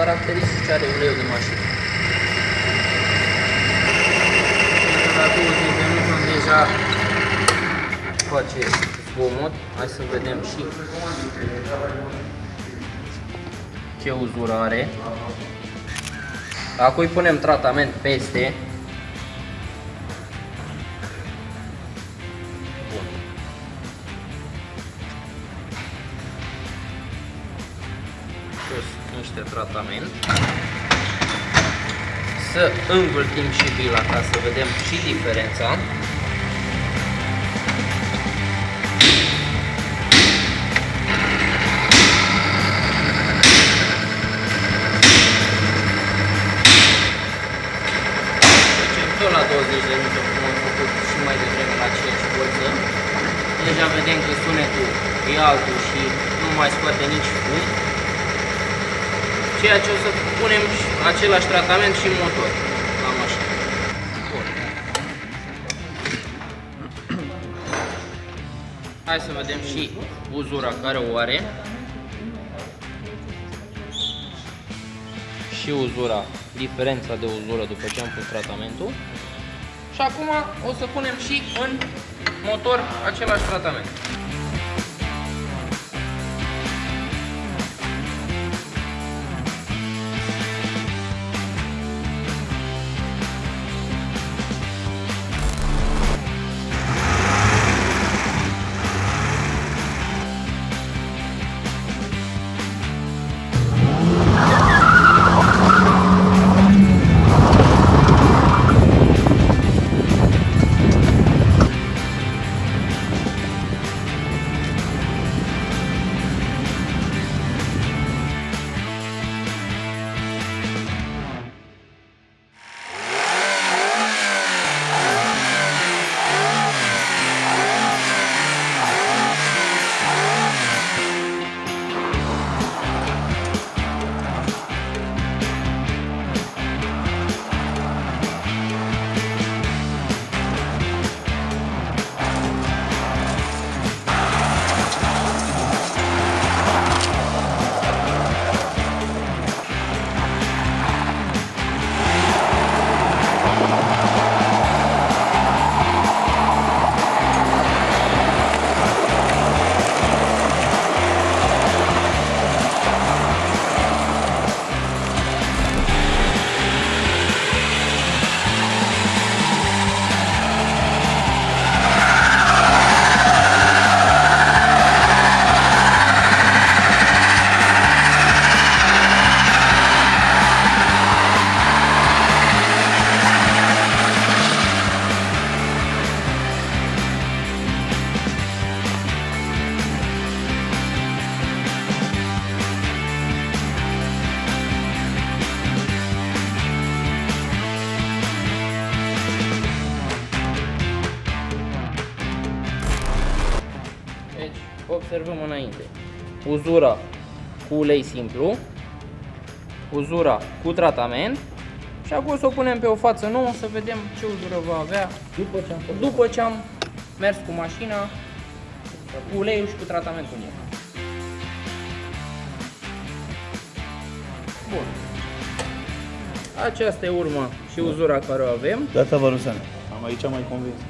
caracteristice are uleiul de mașină. La 20 de minute deja face zgomot. Hai să vedem și ce uzură are. Acum îi punem tratament peste. Bun. Pus niște tratament. Să învârtim și bila ca să vedem și diferența. La 20 de minute, cum am făcut și mai devreme la 5 bolță. Deja vedem că sunetul e altul și nu mai scoate nici fum. Ceea ce o să punem același tratament și în motor la mașină. Bun. Hai să vedem și uzura care o are. Și uzura, diferența de uzură după ce am pus tratamentul. Și acum o să punem și în motor același tratament. Observăm înainte uzura cu ulei simplu, uzura cu tratament și acum o să o punem pe o față nouă să vedem ce uzură va avea după ce am mers cu mașina, cu uleiul și cu tratamentul nou. Bun. Aceasta e urma și uzura care o avem. Gata, Varuseanu. Am aici mai convins.